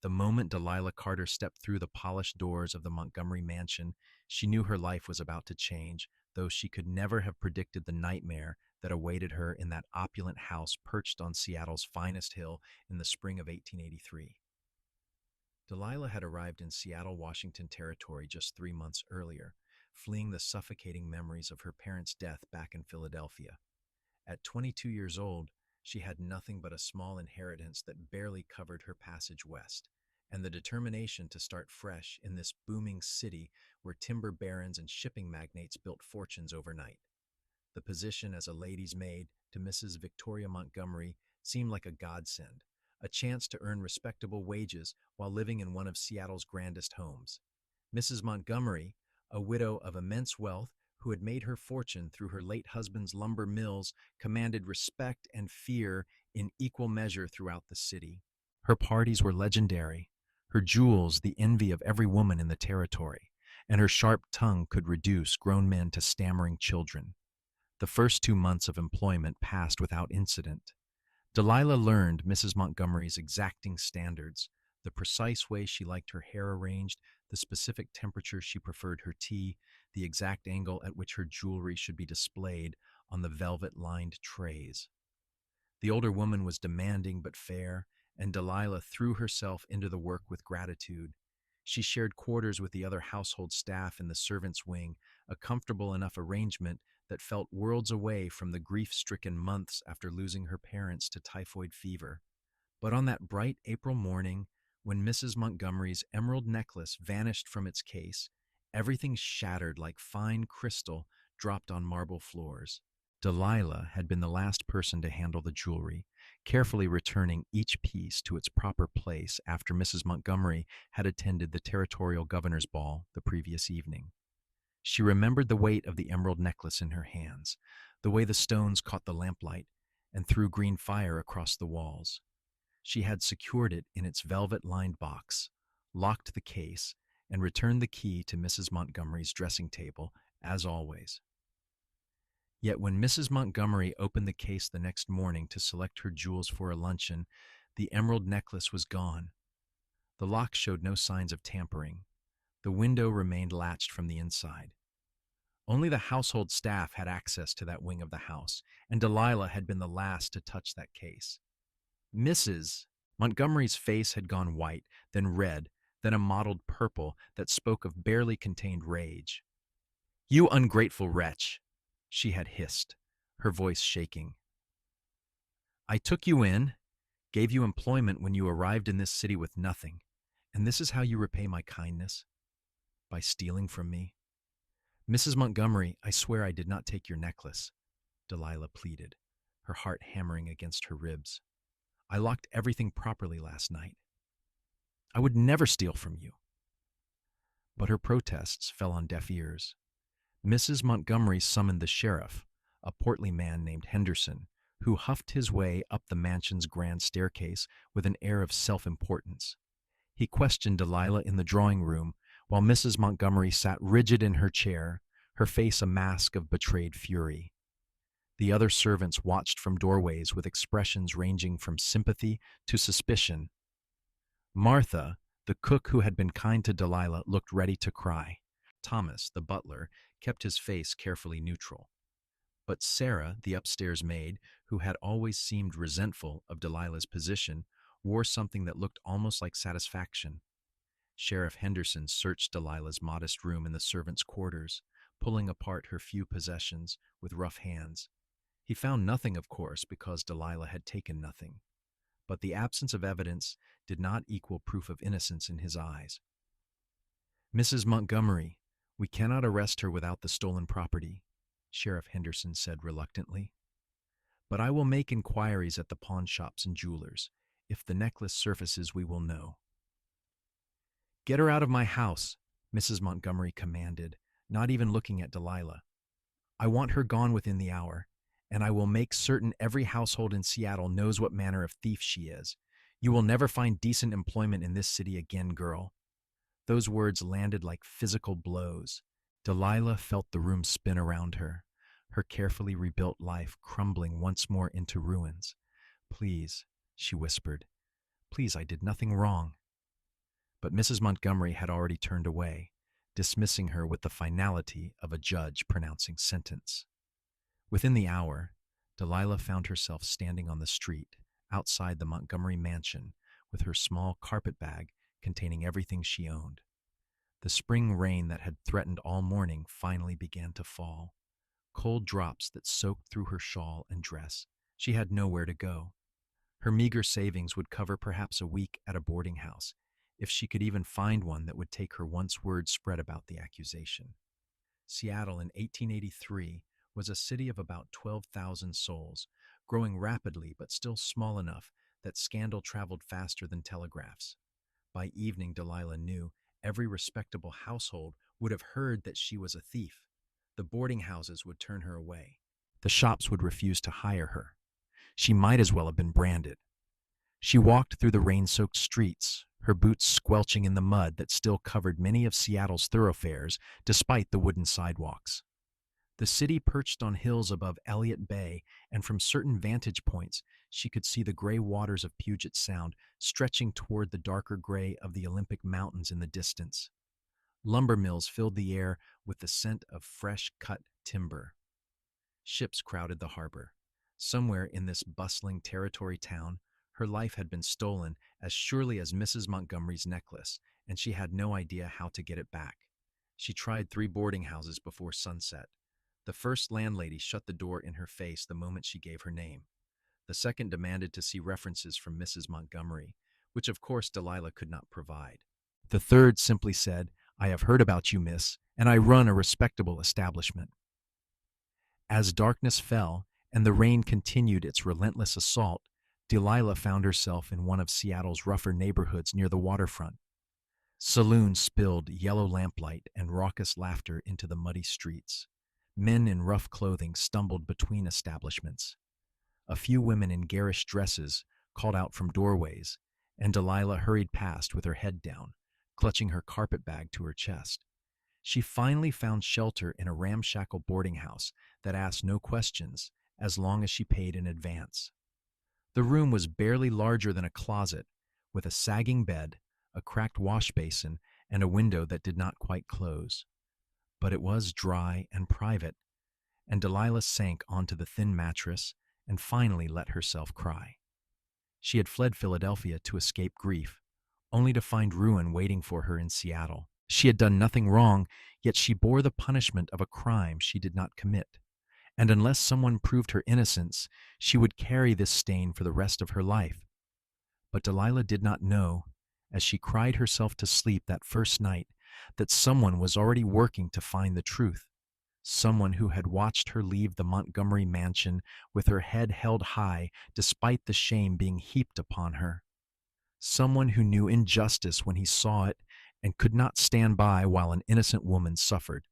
The moment Delilah Carter stepped through the polished doors of the Montgomery mansion, she knew her life was about to change, though she could never have predicted the nightmare that awaited her in that opulent house perched on Seattle's finest hill in the spring of 1883. Delilah had arrived in Seattle, Washington Territory just 3 months earlier, fleeing the suffocating memories of her parents' death back in Philadelphia. At 22 years old, she had nothing but a small inheritance that barely covered her passage west, and the determination to start fresh in this booming city where timber barons and shipping magnates built fortunes overnight. The position as a lady's maid to Mrs. Victoria Montgomery seemed like a godsend, a chance to earn respectable wages while living in one of Seattle's grandest homes. Mrs. Montgomery, a widow of immense wealth who had made her fortune through her late husband's lumber mills, commanded respect and fear in equal measure throughout the city. Her parties were legendary, her jewels the envy of every woman in the territory, and her sharp tongue could reduce grown men to stammering children. The first 2 months of employment passed without incident. Delilah learned Mrs. Montgomery's exacting standards, the precise way she liked her hair arranged, the specific temperature she preferred her tea, the exact angle at which her jewelry should be displayed on the velvet-lined trays. The older woman was demanding but fair, and Delilah threw herself into the work with gratitude. She shared quarters with the other household staff in the servants' wing, a comfortable enough arrangement that felt worlds away from the grief-stricken months after losing her parents to typhoid fever. But on that bright April morning, when Mrs. Montgomery's emerald necklace vanished from its case, everything shattered like fine crystal dropped on marble floors. Delilah had been the last person to handle the jewelry, carefully returning each piece to its proper place after Mrs. Montgomery had attended the territorial governor's ball the previous evening. She remembered the weight of the emerald necklace in her hands, the way the stones caught the lamplight and threw green fire across the walls. She had secured it in its velvet-lined box, locked the case, and returned the key to Mrs. Montgomery's dressing table, as always. Yet when Mrs. Montgomery opened the case the next morning to select her jewels for a luncheon, the emerald necklace was gone. The lock showed no signs of tampering. The window remained latched from the inside. Only the household staff had access to that wing of the house, and Delilah had been the last to touch that case. Mrs. Montgomery's face had gone white, then red, then a mottled purple that spoke of barely contained rage. "You ungrateful wretch," she had hissed, her voice shaking. "I took you in, gave you employment when you arrived in this city with nothing, and this is how you repay my kindness? By stealing from me? Mrs. Montgomery, I swear I did not take your necklace," Delilah pleaded, her heart hammering against her ribs. "I locked everything properly last night. I would never steal from you." But her protests fell on deaf ears. Mrs. Montgomery summoned the sheriff, a portly man named Henderson, who huffed his way up the mansion's grand staircase with an air of self-importance. He questioned Delilah in the drawing room, while Mrs. Montgomery sat rigid in her chair, her face a mask of betrayed fury. The other servants watched from doorways with expressions ranging from sympathy to suspicion. Martha, the cook who had been kind to Delilah, looked ready to cry. Thomas, the butler, kept his face carefully neutral. But Sarah, the upstairs maid, who had always seemed resentful of Delilah's position, wore something that looked almost like satisfaction. Sheriff Henderson searched Delilah's modest room in the servants' quarters, pulling apart her few possessions with rough hands. He found nothing, of course, because Delilah had taken nothing. But the absence of evidence did not equal proof of innocence in his eyes. "Mrs. Montgomery, we cannot arrest her without the stolen property," Sheriff Henderson said reluctantly. "But I will make inquiries at the pawn shops and jewelers. If the necklace surfaces, we will know." "Get her out of my house," Mrs. Montgomery commanded, not even looking at Delilah. "I want her gone within the hour, and I will make certain every household in Seattle knows what manner of thief she is. You will never find decent employment in this city again, girl." Those words landed like physical blows. Delilah felt the room spin around her, her carefully rebuilt life crumbling once more into ruins. "Please," she whispered. "Please, I did nothing wrong." But Mrs. Montgomery had already turned away, dismissing her with the finality of a judge pronouncing sentence. Within the hour, Delilah found herself standing on the street outside the Montgomery mansion with her small carpet bag containing everything she owned. The spring rain that had threatened all morning finally began to fall, cold drops that soaked through her shawl and dress. She had nowhere to go. Her meager savings would cover perhaps a week at a boarding house, if she could even find one that would take her once word spread about the accusation. Seattle in 1883 was a city of about 12,000 souls, growing rapidly but still small enough that scandal traveled faster than telegraphs. By evening, Delilah knew every respectable household would have heard that she was a thief. The boarding houses would turn her away. The shops would refuse to hire her. She might as well have been branded. She walked through the rain-soaked streets, her boots squelching in the mud that still covered many of Seattle's thoroughfares despite the wooden sidewalks. The city perched on hills above Elliott Bay, and from certain vantage points, she could see the gray waters of Puget Sound stretching toward the darker gray of the Olympic Mountains in the distance. Lumber mills filled the air with the scent of fresh-cut timber. Ships crowded the harbor. Somewhere in this bustling territory town, her life had been stolen as surely as Mrs. Montgomery's necklace, and she had no idea how to get it back. She tried 3 boarding houses before sunset. The first landlady shut the door in her face the moment she gave her name. The second demanded to see references from Mrs. Montgomery, which of course Delilah could not provide. The third simply said, "I have heard about you, miss, and I run a respectable establishment." As darkness fell and the rain continued its relentless assault, Delilah found herself in one of Seattle's rougher neighborhoods near the waterfront. Saloons spilled yellow lamplight and raucous laughter into the muddy streets. Men in rough clothing stumbled between establishments. A few women in garish dresses called out from doorways, and Delilah hurried past with her head down, clutching her carpet bag to her chest. She finally found shelter in a ramshackle boarding house that asked no questions as long as she paid in advance. The room was barely larger than a closet, with a sagging bed, a cracked wash basin, and a window that did not quite close. But it was dry and private, and Delilah sank onto the thin mattress and finally let herself cry. She had fled Philadelphia to escape grief, only to find ruin waiting for her in Seattle. She had done nothing wrong, yet she bore the punishment of a crime she did not commit. And unless someone proved her innocence, she would carry this stain for the rest of her life. But Delilah did not know, as she cried herself to sleep that first night, that someone was already working to find the truth. Someone who had watched her leave the Montgomery mansion with her head held high despite the shame being heaped upon her. Someone who knew injustice when he saw it and could not stand by while an innocent woman suffered.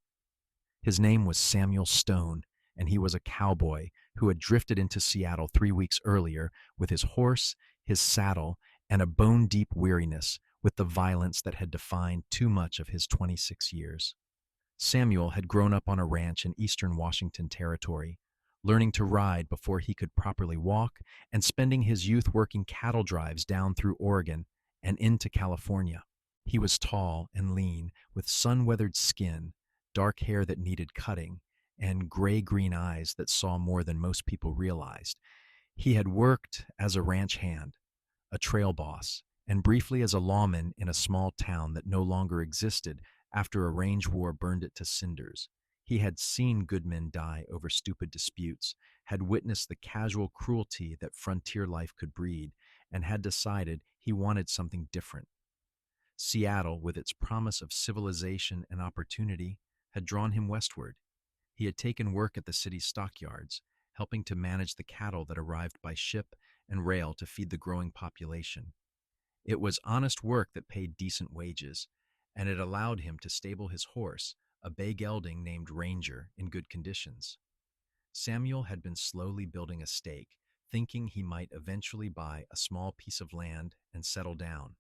His name was Samuel Stone, and he was a cowboy who had drifted into Seattle 3 weeks earlier with his horse, his saddle, and a bone-deep weariness with the violence that had defined too much of his 26 years. Samuel had grown up on a ranch in eastern Washington Territory, learning to ride before he could properly walk and spending his youth working cattle drives down through Oregon and into California. He was tall and lean, with sun-weathered skin, dark hair that needed cutting, and gray-green eyes that saw more than most people realized. He had worked as a ranch hand, a trail boss, and briefly as a lawman in a small town that no longer existed after a range war burned it to cinders. He had seen good men die over stupid disputes, had witnessed the casual cruelty that frontier life could breed, and had decided he wanted something different. Seattle, with its promise of civilization and opportunity, had drawn him westward. He had taken work at the city's stockyards, helping to manage the cattle that arrived by ship and rail to feed the growing population. It was honest work that paid decent wages, and it allowed him to stable his horse, a bay gelding named Ranger, in good conditions. Samuel had been slowly building a stake, thinking he might eventually buy a small piece of land and settle down.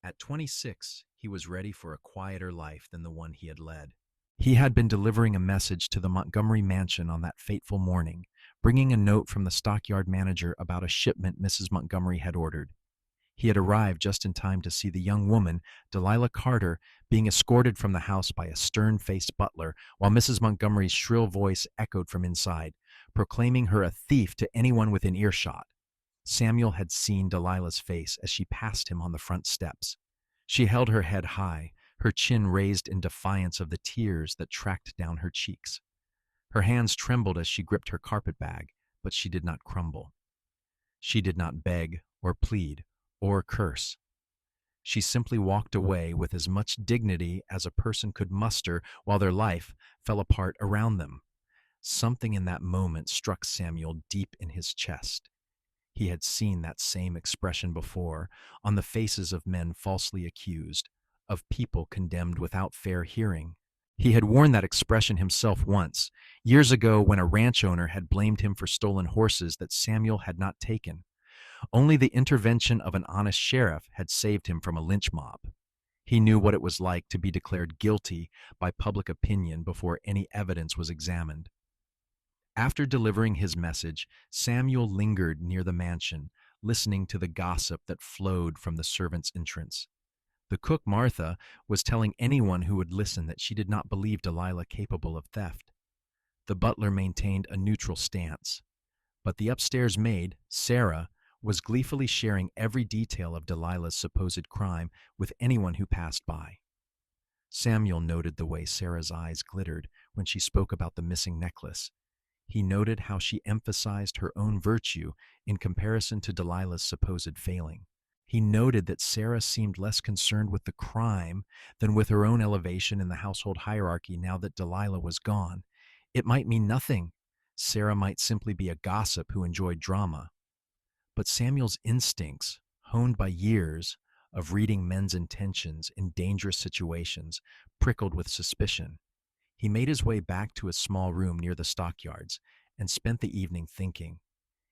At 26, he was ready for a quieter life than the one he had led. He had been delivering a message to the Montgomery mansion on that fateful morning, bringing a note from the stockyard manager about a shipment Mrs. Montgomery had ordered. He had arrived just in time to see the young woman, Delilah Carter, being escorted from the house by a stern-faced butler, while Mrs. Montgomery's shrill voice echoed from inside, proclaiming her a thief to anyone within earshot. Samuel had seen Delilah's face as she passed him on the front steps. She held her head high, her chin raised in defiance of the tears that tracked down her cheeks. Her hands trembled as she gripped her carpet-bag, but she did not crumble. She did not beg or plead or curse. She simply walked away with as much dignity as a person could muster while their life fell apart around them. Something in that moment struck Samuel deep in his chest. He had seen that same expression before on the faces of men falsely accused, of people condemned without fair hearing. He had worn that expression himself once, years ago when a ranch owner had blamed him for stolen horses that Samuel had not taken. Only the intervention of an honest sheriff had saved him from a lynch mob. He knew what it was like to be declared guilty by public opinion before any evidence was examined. After delivering his message, Samuel lingered near the mansion, listening to the gossip that flowed from the servants' entrance. The cook, Martha, was telling anyone who would listen that she did not believe Delilah capable of theft. The butler maintained a neutral stance, but the upstairs maid, Sarah, was gleefully sharing every detail of Delilah's supposed crime with anyone who passed by. Samuel noted the way Sarah's eyes glittered when she spoke about the missing necklace. He noted how she emphasized her own virtue in comparison to Delilah's supposed failing. He noted that Sarah seemed less concerned with the crime than with her own elevation in the household hierarchy now that Delilah was gone. It might mean nothing. Sarah might simply be a gossip who enjoyed drama. But Samuel's instincts, honed by years of reading men's intentions in dangerous situations, prickled with suspicion. He made his way back to a small room near the stockyards and spent the evening thinking.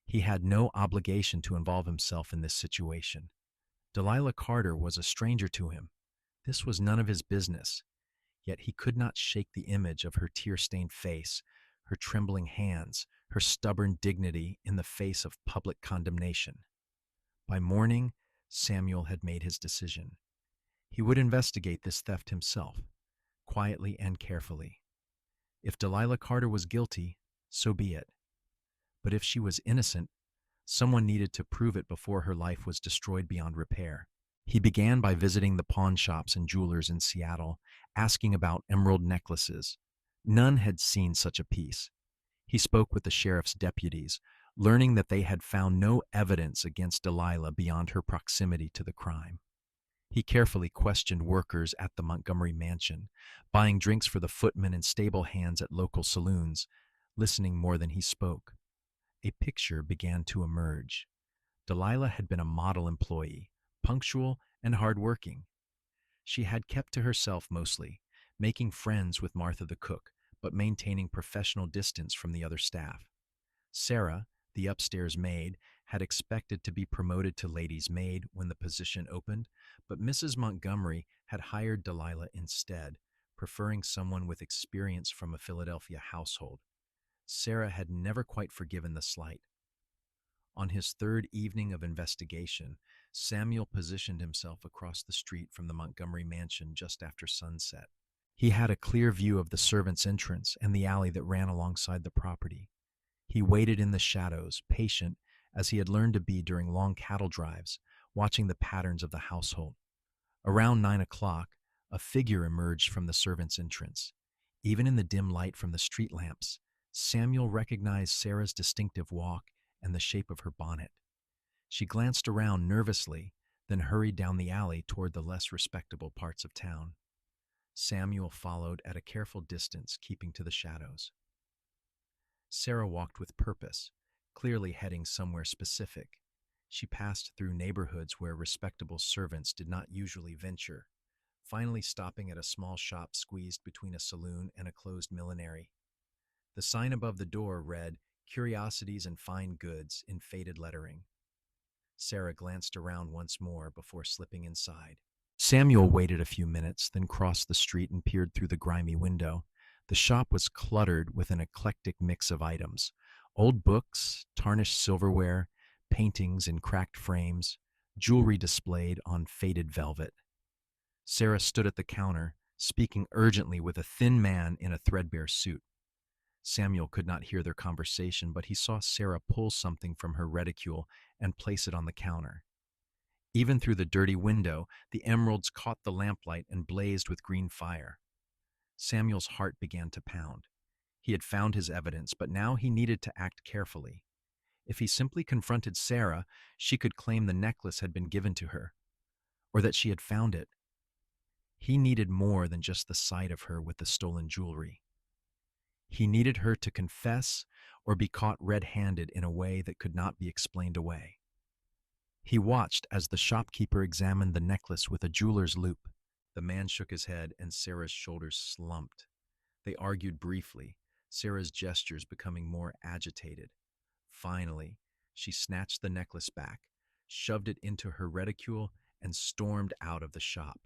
He had no obligation to involve himself in this situation. Delilah Carter was a stranger to him. This was none of his business. Yet he could not shake the image of her tear-stained face, her trembling hands, her stubborn dignity in the face of public condemnation. By morning, Samuel had made his decision. He would investigate this theft himself, quietly and carefully. If Delilah Carter was guilty, so be it. But if she was innocent, someone needed to prove it before her life was destroyed beyond repair. He began by visiting the pawn shops and jewelers in Seattle, asking about emerald necklaces. None had seen such a piece. He spoke with the sheriff's deputies, learning that they had found no evidence against Delilah beyond her proximity to the crime. He carefully questioned workers at the Montgomery mansion, buying drinks for the footmen and stable hands at local saloons, listening more than he spoke. A picture began to emerge. Delilah had been a model employee, punctual and hardworking. She had kept to herself mostly, making friends with Martha the cook, but maintaining professional distance from the other staff. Sarah, the upstairs maid, had expected to be promoted to lady's maid when the position opened, but Mrs. Montgomery had hired Delilah instead, preferring someone with experience from a Philadelphia household. Sarah had never quite forgiven the slight. On his third evening of investigation, Samuel positioned himself across the street from the Montgomery mansion just after sunset. He had a clear view of the servants' entrance and the alley that ran alongside the property. He waited in the shadows, patient as he had learned to be during long cattle drives, watching the patterns of the household. Around 9 o'clock, a figure emerged from the servants' entrance. Even in the dim light from the street lamps, Samuel recognized Sarah's distinctive walk and the shape of her bonnet. She glanced around nervously, then hurried down the alley toward the less respectable parts of town. Samuel followed at a careful distance, keeping to the shadows. Sarah walked with purpose, clearly heading somewhere specific. She passed through neighborhoods where respectable servants did not usually venture, finally stopping at a small shop squeezed between a saloon and a closed millinery. The sign above the door read, "Curiosities and Fine Goods," in faded lettering. Sarah glanced around once more before slipping inside. Samuel waited a few minutes, then crossed the street and peered through the grimy window. The shop was cluttered with an eclectic mix of items: old books, tarnished silverware, paintings in cracked frames, jewelry displayed on faded velvet. Sarah stood at the counter, speaking urgently with a thin man in a threadbare suit. Samuel could not hear their conversation, but he saw Sarah pull something from her reticule and place it on the counter. Even through the dirty window, the emeralds caught the lamplight and blazed with green fire. Samuel's heart began to pound. He had found his evidence, but now he needed to act carefully. If he simply confronted Sarah, she could claim the necklace had been given to her, or that she had found it. He needed more than just the sight of her with the stolen jewelry. He needed her to confess or be caught red-handed in a way that could not be explained away. He watched as the shopkeeper examined the necklace with a jeweler's loupe. The man shook his head and Sarah's shoulders slumped. They argued briefly, Sarah's gestures becoming more agitated. Finally, she snatched the necklace back, shoved it into her reticule, and stormed out of the shop.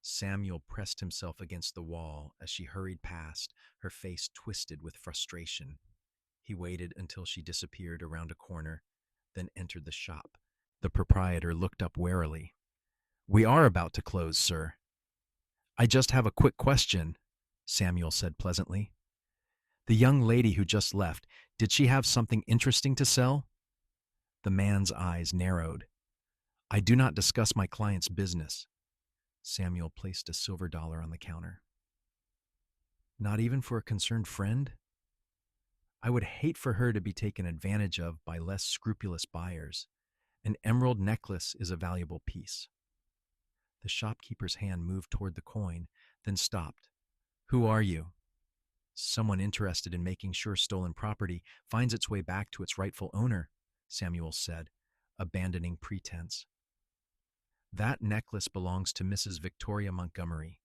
Samuel pressed himself against the wall as she hurried past, her face twisted with frustration. He waited until she disappeared around a corner, then entered the shop. The proprietor looked up warily. "We are about to close, sir." "I just have a quick question," Samuel said pleasantly. "The young lady who just left, did she have something interesting to sell?" The man's eyes narrowed. "I do not discuss my client's business." Samuel placed a silver dollar on the counter. "Not even for a concerned friend?" "I would hate for her to be taken advantage of by less scrupulous buyers. An emerald necklace is a valuable piece." The shopkeeper's hand moved toward the coin, then stopped. "Who are you?" "Someone interested in making sure stolen property finds its way back to its rightful owner," Samuel said, abandoning pretense. "That necklace belongs to Mrs. Victoria Montgomery.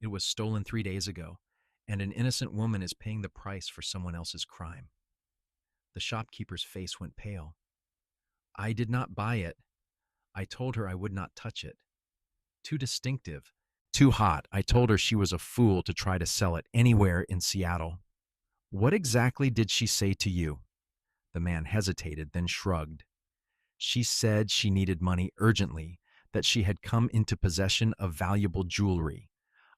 It was stolen 3 days ago, and an innocent woman is paying the price for someone else's crime." The shopkeeper's face went pale. "I did not buy it. I told her I would not touch it. Too distinctive, too hot. I told her she was a fool to try to sell it anywhere in Seattle." "What exactly did she say to you?" The man hesitated, then shrugged. "She said she needed money urgently, that she had come into possession of valuable jewelry.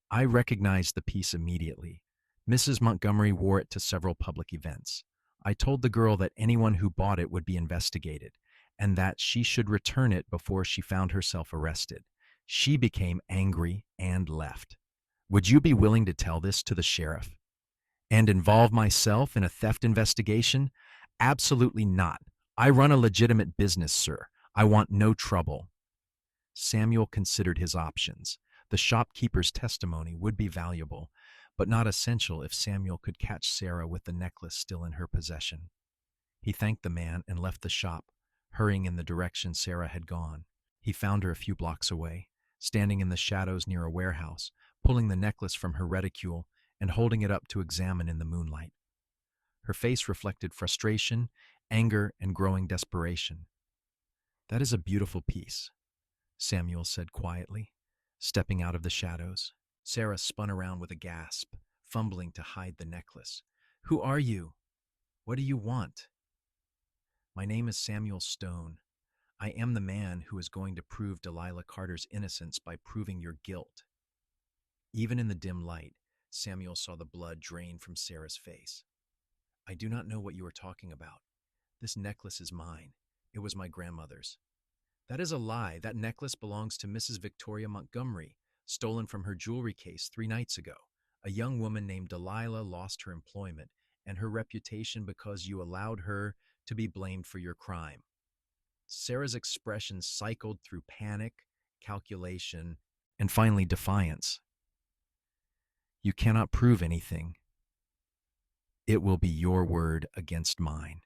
I recognized the piece immediately. Mrs. Montgomery wore it to several public events. I told the girl that anyone who bought it would be investigated, and that she should return it before she found herself arrested. She became angry and left. Would you be willing to tell this to the sheriff? And involve myself in a theft investigation? Absolutely not. I run a legitimate business, sir. I want no trouble." Samuel considered his options. The shopkeeper's testimony would be valuable, but not essential if Samuel could catch Sarah with the necklace still in her possession. He thanked the man and left the shop, hurrying in the direction Sarah had gone. He found her a few blocks away, standing in the shadows near a warehouse, pulling the necklace from her reticule and holding it up to examine in the moonlight. Her face reflected frustration, anger, and growing desperation. "That is a beautiful piece," Samuel said quietly, stepping out of the shadows. Sarah spun around with a gasp, fumbling to hide the necklace. "Who are you? What do you want?" "My name is Samuel Stone. I am the man who is going to prove Delilah Carter's innocence by proving your guilt." Even in the dim light, Samuel saw the blood drain from Sarah's face. "I do not know what you are talking about. This necklace is mine. It was my grandmother's." "That is a lie. That necklace belongs to Mrs. Victoria Montgomery, stolen from her jewelry case 3 nights ago. A young woman named Delilah lost her employment and her reputation because you allowed her to be blamed for your crime." Sarah's expression cycled through panic, calculation, and finally defiance. "You cannot prove anything. It will be your word against mine."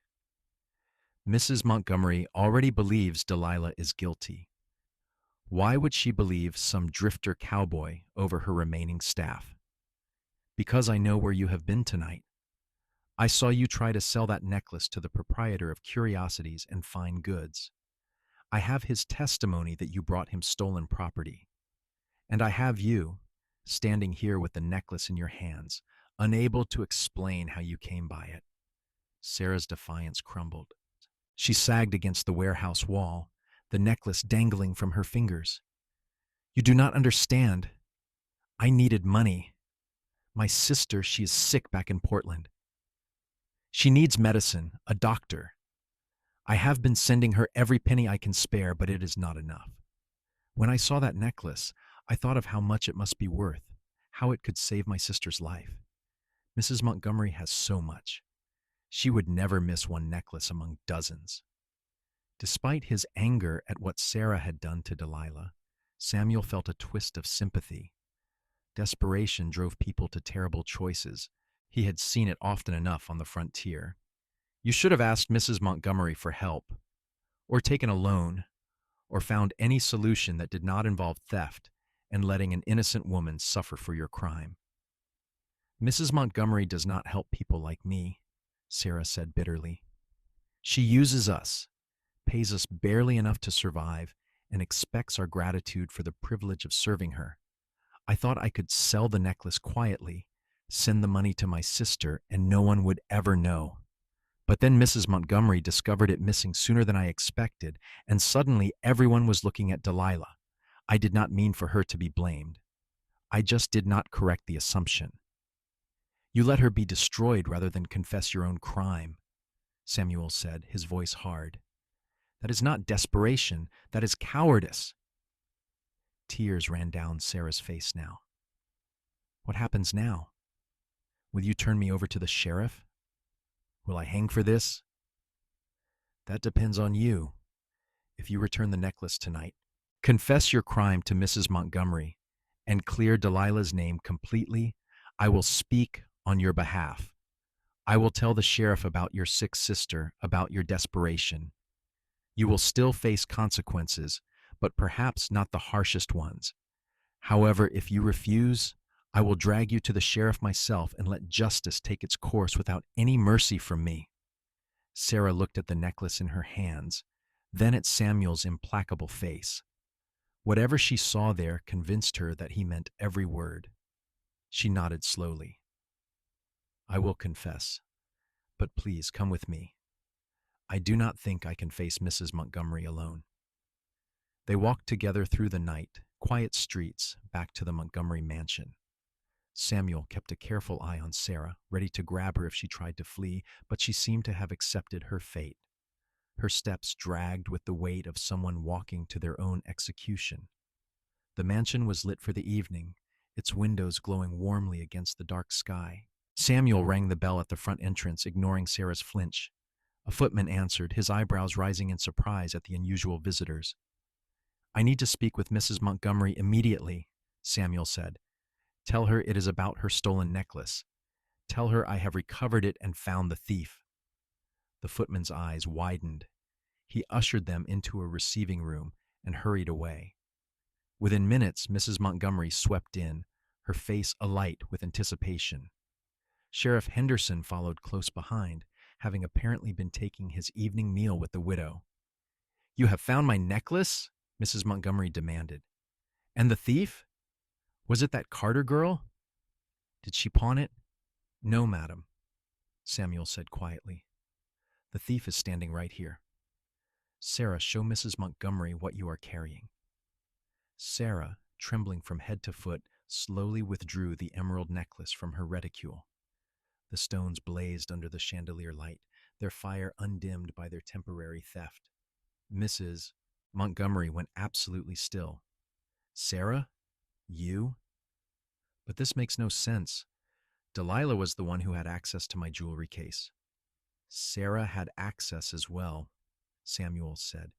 Mrs. Montgomery already believes Delilah is guilty. Why would she believe some drifter cowboy over her remaining staff? "Because I know where you have been tonight. I saw you try to sell that necklace to the proprietor of Curiosities and Fine Goods. I have his testimony that you brought him stolen property. And I have you, standing here with the necklace in your hands, unable to explain how you came by it." Sarah's defiance crumbled. She sagged against the warehouse wall, the necklace dangling from her fingers. "You do not understand. I needed money. My sister, she is sick back in Portland. She needs medicine, a doctor. I have been sending her every penny I can spare, but it is not enough. When I saw that necklace, I thought of how much it must be worth, how it could save my sister's life. Mrs. Montgomery has so much. She would never miss one necklace among dozens." Despite his anger at what Sarah had done to Delilah, Samuel felt a twist of sympathy. Desperation drove people to terrible choices. He had seen it often enough on the frontier. "You should have asked Mrs. Montgomery for help, or taken a loan, or found any solution that did not involve theft and letting an innocent woman suffer for your crime." "Mrs. Montgomery does not help people like me," Sarah said bitterly. "She uses us, pays us barely enough to survive, and expects our gratitude for the privilege of serving her. I thought I could sell the necklace quietly, send the money to my sister, and no one would ever know. But then Mrs. Montgomery discovered it missing sooner than I expected, and suddenly everyone was looking at Delilah. I did not mean for her to be blamed. I just did not correct the assumption." "You let her be destroyed rather than confess your own crime," Samuel said, his voice hard. "That is not desperation, that is cowardice." Tears ran down Sarah's face now. "What happens now? Will you turn me over to the sheriff? Will I hang for this?" "That depends on you. If you return the necklace tonight, confess your crime to Mrs. Montgomery, and clear Delilah's name completely, I will speak on your behalf. I will tell the sheriff about your sick sister, about your desperation. You will still face consequences, but perhaps not the harshest ones. However, if you refuse, I will drag you to the sheriff myself and let justice take its course without any mercy from me." Sarah looked at the necklace in her hands, then at Samuel's implacable face. Whatever she saw there convinced her that he meant every word. She nodded slowly. "I will confess, but please come with me. I do not think I can face Mrs. Montgomery alone." They walked together through the night, quiet streets, back to the Montgomery mansion. Samuel kept a careful eye on Sarah, ready to grab her if she tried to flee, but she seemed to have accepted her fate. Her steps dragged with the weight of someone walking to their own execution. The mansion was lit for the evening, its windows glowing warmly against the dark sky. Samuel rang the bell at the front entrance, ignoring Sarah's flinch. A footman answered, his eyebrows rising in surprise at the unusual visitors. "I need to speak with Mrs. Montgomery immediately," Samuel said. "Tell her it is about her stolen necklace. Tell her I have recovered it and found the thief." The footman's eyes widened. He ushered them into a receiving room and hurried away. Within minutes, Mrs. Montgomery swept in, her face alight with anticipation. Sheriff Henderson followed close behind, having apparently been taking his evening meal with the widow. "You have found my necklace?" Mrs. Montgomery demanded. "And the thief? Was it that Carter girl? Did she pawn it?" "No, madam," Samuel said quietly. "The thief is standing right here. Sarah, show Mrs. Montgomery what you are carrying." Sarah, trembling from head to foot, slowly withdrew the emerald necklace from her reticule. The stones blazed under the chandelier light, their fire undimmed by their temporary theft. Mrs. Montgomery went absolutely still. "Sarah? You? But this makes no sense. Delilah was the one who had access to my jewelry case." "Sarah had access as well," Samuel said.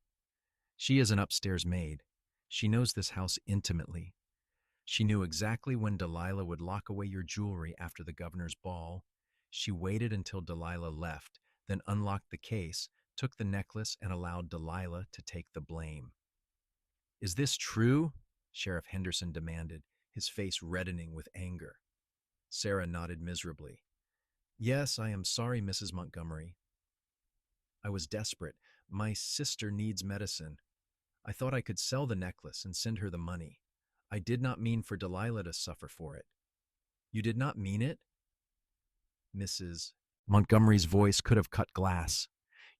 "She is an upstairs maid. She knows this house intimately. She knew exactly when Delilah would lock away your jewelry after the governor's ball. She waited until Delilah left, then unlocked the case, took the necklace, and allowed Delilah to take the blame." "Is this true?" Sheriff Henderson demanded, his face reddening with anger. Sarah nodded miserably. "Yes, I am sorry, Mrs. Montgomery. I was desperate. My sister needs medicine. I thought I could sell the necklace and send her the money. I did not mean for Delilah to suffer for it." "You did not mean it?" Mrs. Montgomery's voice could have cut glass.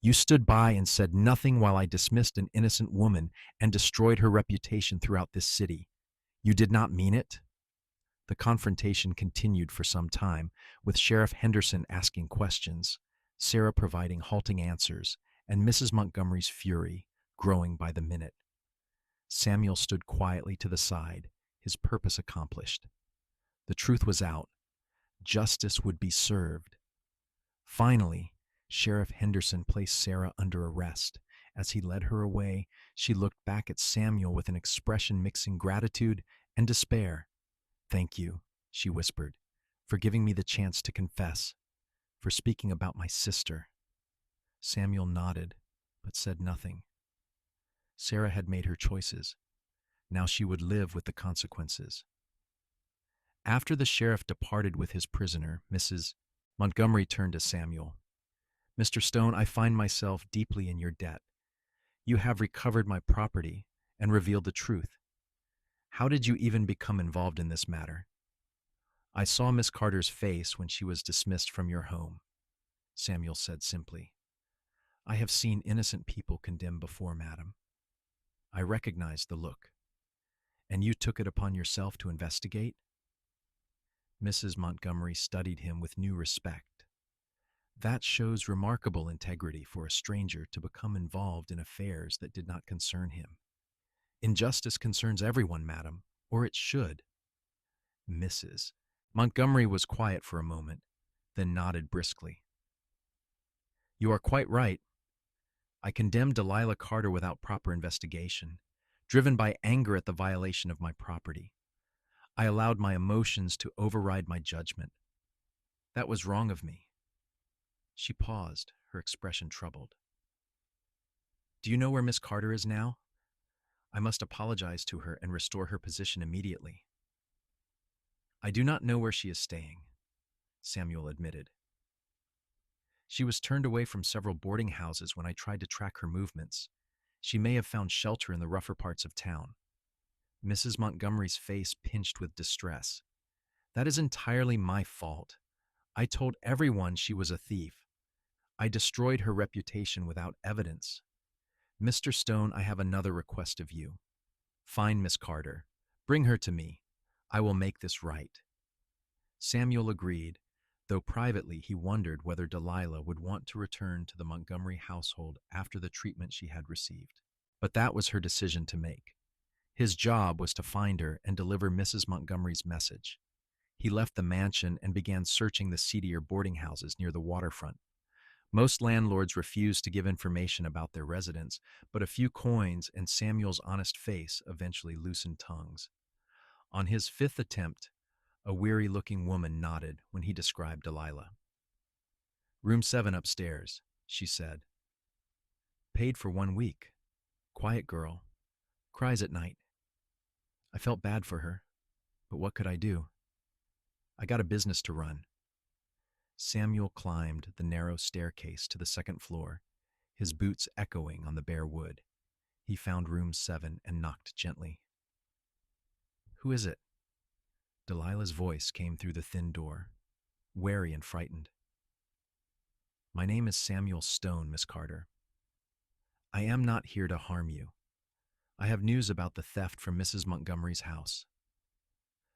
You stood by and said nothing while I dismissed an innocent woman and destroyed her reputation throughout this city. You did not mean it?" The confrontation continued for some time, with Sheriff Henderson asking questions, Sarah providing halting answers, and Mrs. Montgomery's fury growing by the minute. Samuel stood quietly to the side, his purpose accomplished. The truth was out. Justice would be served. Finally, Sheriff Henderson placed Sarah under arrest. As he led her away, she looked back at Samuel with an expression mixing gratitude and despair. "Thank you," she whispered, "for giving me the chance to confess, for speaking about my sister." Samuel nodded, but said nothing. Sarah had made her choices. Now she would live with the consequences. After the sheriff departed with his prisoner, Mrs. Montgomery turned to Samuel. "Mr. Stone, I find myself deeply in your debt. You have recovered my property and revealed the truth. How did you even become involved in this matter?" "I saw Miss Carter's face when she was dismissed from your home," Samuel said simply. "I have seen innocent people condemned before, madam. I recognized the look. And you took it upon yourself to investigate?" Mrs. Montgomery studied him with new respect. "That shows remarkable integrity for a stranger to become involved in affairs that did not concern him. Injustice concerns everyone, madam, or it should." Mrs. Montgomery was quiet for a moment, then nodded briskly. "You are quite right. I condemned Delilah Carter without proper investigation, driven by anger at the violation of my property. I allowed my emotions to override my judgment. That was wrong of me." She paused, her expression troubled. "Do you know where Miss Carter is now? I must apologize to her and restore her position immediately." "I do not know where she is staying," Samuel admitted. "She was turned away from several boarding houses when I tried to track her movements. She may have found shelter in the rougher parts of town." Mrs. Montgomery's face pinched with distress. "That is entirely my fault. I told everyone she was a thief. I destroyed her reputation without evidence. Mr. Stone, I have another request of you. Find Miss Carter. Bring her to me. I will make this right." Samuel agreed, though privately he wondered whether Delilah would want to return to the Montgomery household after the treatment she had received. But that was her decision to make. His job was to find her and deliver Mrs. Montgomery's message. He left the mansion and began searching the seedier boarding houses near the waterfront. Most landlords refused to give information about their residents, but a few coins and Samuel's honest face eventually loosened tongues. On his fifth attempt, a weary-looking woman nodded when he described Delilah. "Room 7 upstairs," she said. "Paid for 1 week. Quiet girl. Cries at night. I felt bad for her, but what could I do? I got a business to run." Samuel climbed the narrow staircase to the second floor, his boots echoing on the bare wood. He found room 7 and knocked gently. "Who is it?" Delilah's voice came through the thin door, wary and frightened. "My name is Samuel Stone, Miss Carter. I am not here to harm you. I have news about the theft from Mrs. Montgomery's house."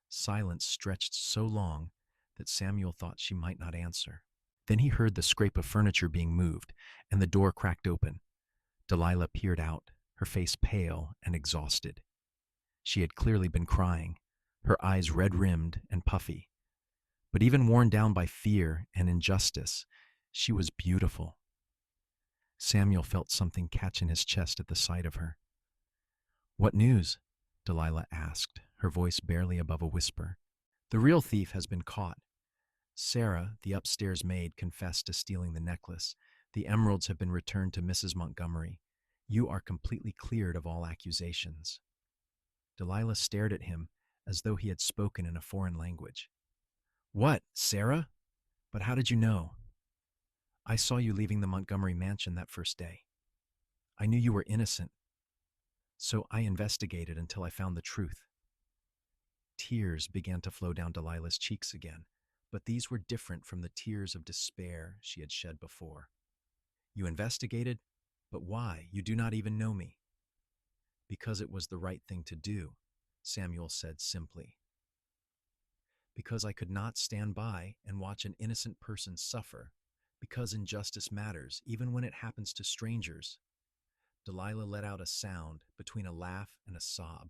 Silence stretched so long that Samuel thought she might not answer. Then he heard the scrape of furniture being moved, and the door cracked open. Delilah peered out, her face pale and exhausted. She had clearly been crying, her eyes red-rimmed and puffy. But even worn down by fear and injustice, she was beautiful. Samuel felt something catch in his chest at the sight of her. "What news?" Delilah asked, her voice barely above a whisper. "The real thief has been caught. Sarah, the upstairs maid, confessed to stealing the necklace. The emeralds have been returned to Mrs. Montgomery. You are completely cleared of all accusations." Delilah stared at him as though he had spoken in a foreign language. "What, Sarah? But how did you know?" "I saw you leaving the Montgomery mansion that first day. I knew you were innocent, so I investigated until I found the truth." Tears began to flow down Delilah's cheeks again, but these were different from the tears of despair she had shed before. You investigated? But why? You do not even know me. Because it was the right thing to do, Samuel said simply. Because I could not stand by and watch an innocent person suffer. Because injustice matters, even when it happens to strangers. Delilah let out a sound between a laugh and a sob.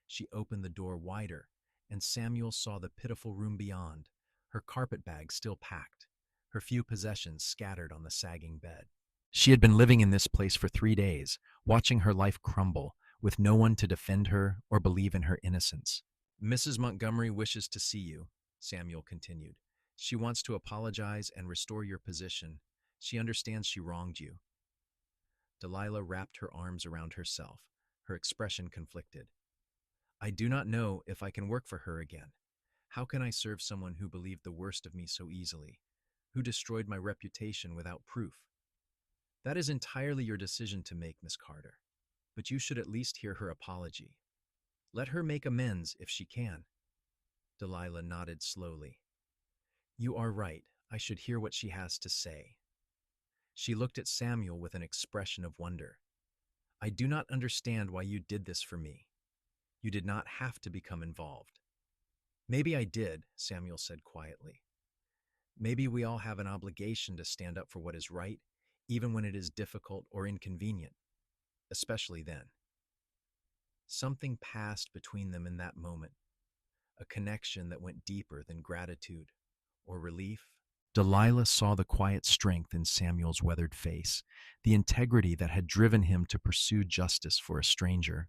She opened the door wider, and Samuel saw the pitiful room beyond, her carpetbag still packed, her few possessions scattered on the sagging bed. She had been living in this place for 3 days, watching her life crumble, with no one to defend her or believe in her innocence. Mrs. Montgomery wishes to see you, Samuel continued. She wants to apologize and restore your position. She understands she wronged you. Delilah wrapped her arms around herself, her expression conflicted. I do not know if I can work for her again. How can I serve someone who believed the worst of me so easily, who destroyed my reputation without proof? That is entirely your decision to make, Miss Carter, but you should at least hear her apology. Let her make amends if she can. Delilah nodded slowly. You are right. I should hear what she has to say. She looked at Samuel with an expression of wonder. I do not understand why you did this for me. You did not have to become involved. Maybe I did, Samuel said quietly. Maybe we all have an obligation to stand up for what is right, even when it is difficult or inconvenient, especially then. Something passed between them in that moment, a connection that went deeper than gratitude or relief. Delilah saw the quiet strength in Samuel's weathered face, the integrity that had driven him to pursue justice for a stranger.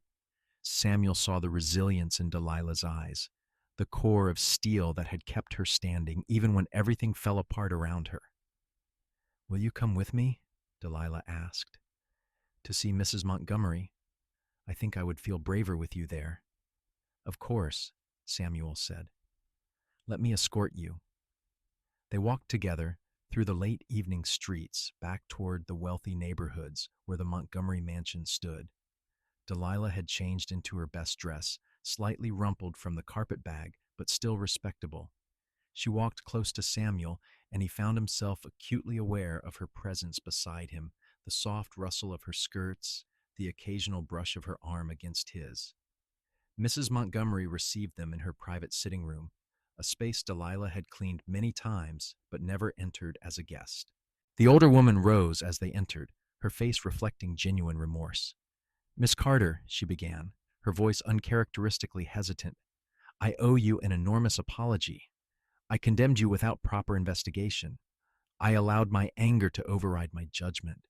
Samuel saw the resilience in Delilah's eyes, the core of steel that had kept her standing even when everything fell apart around her. Will you come with me? Delilah asked. To see Mrs. Montgomery. I think I would feel braver with you there. Of course, Samuel said. Let me escort you. They walked together through the late evening streets back toward the wealthy neighborhoods where the Montgomery mansion stood. Delilah had changed into her best dress, slightly rumpled from the carpetbag, but still respectable. She walked close to Samuel, and he found himself acutely aware of her presence beside him, the soft rustle of her skirts, the occasional brush of her arm against his. Mrs. Montgomery received them in her private sitting room, a space Delilah had cleaned many times but never entered as a guest. The older woman rose as they entered, her face reflecting genuine remorse. Miss Carter, she began, her voice uncharacteristically hesitant, I owe you an enormous apology. I condemned you without proper investigation. I allowed my anger to override my judgment.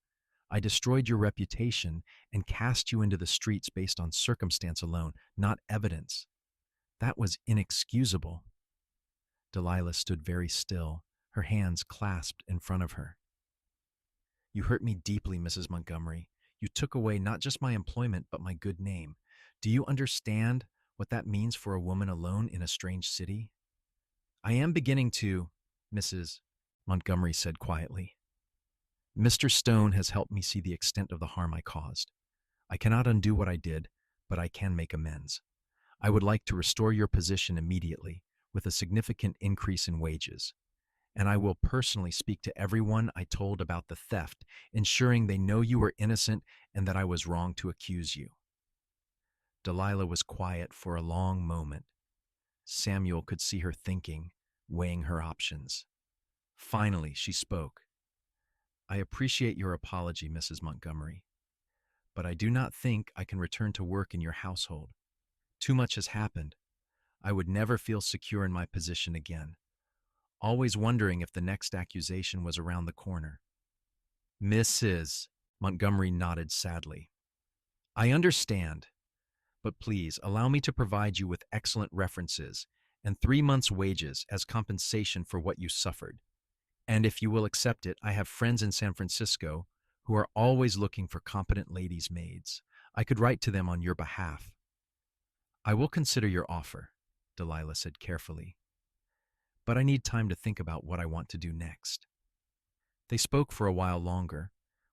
I destroyed your reputation and cast you into the streets based on circumstance alone, not evidence. That was inexcusable. Delilah stood very still, her hands clasped in front of her. You hurt me deeply, Mrs. Montgomery. You took away not just my employment, but my good name. Do you understand what that means for a woman alone in a strange city? I am beginning to, Mrs. Montgomery said quietly. Mr. Stone has helped me see the extent of the harm I caused. I cannot undo what I did, but I can make amends. I would like to restore your position immediately, with a significant increase in wages. And I will personally speak to everyone I told about the theft, ensuring they know you were innocent and that I was wrong to accuse you. Delilah was quiet for a long moment. Samuel could see her thinking, weighing her options. Finally, she spoke. I appreciate your apology, Mrs. Montgomery, but I do not think I can return to work in your household. Too much has happened. I would never feel secure in my position again, always wondering if the next accusation was around the corner. Mrs. Montgomery nodded sadly. I understand, but please allow me to provide you with excellent references and 3 months' wages as compensation for what you suffered. And if you will accept it, I have friends in San Francisco who are always looking for competent ladies' maids. I could write to them on your behalf. I will consider your offer, Delilah said carefully, but I need time to think about what I want to do next. They spoke for a while longer,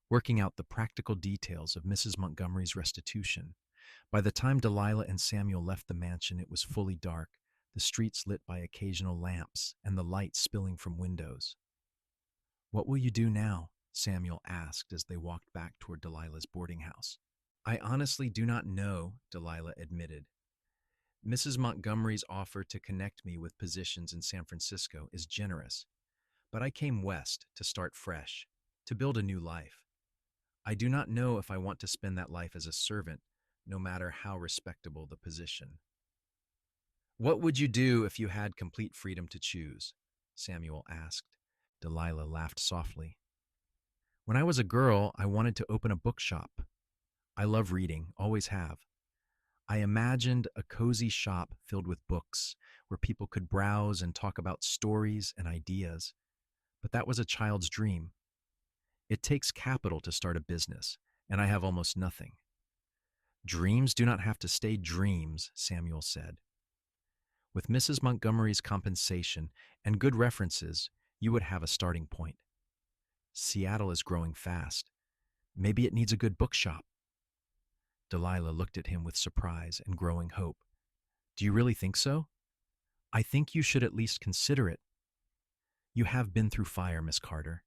working out the practical details of Mrs. Montgomery's restitution. By the time Delilah and Samuel left the mansion, it was fully dark, the streets lit by occasional lamps and the light spilling from windows. What will you do now? Samuel asked as they walked back toward Delilah's boarding house. I honestly do not know, Delilah admitted. Mrs. Montgomery's offer to connect me with positions in San Francisco is generous, but I came west to start fresh, to build a new life. I do not know if I want to spend that life as a servant, no matter how respectable the position. What would you do if you had complete freedom to choose? Samuel asked. Delilah laughed softly. When I was a girl, I wanted to open a bookshop. I love reading, always have. I imagined a cozy shop filled with books where people could browse and talk about stories and ideas. But that was a child's dream. It takes capital to start a business, and I have almost nothing. Dreams do not have to stay dreams, Samuel said. With Mrs. Montgomery's compensation and good references, you would have a starting point. Seattle is growing fast. Maybe it needs a good bookshop. Delilah looked at him with surprise and growing hope. Do you really think so? I think you should at least consider it. You have been through fire, Miss Carter.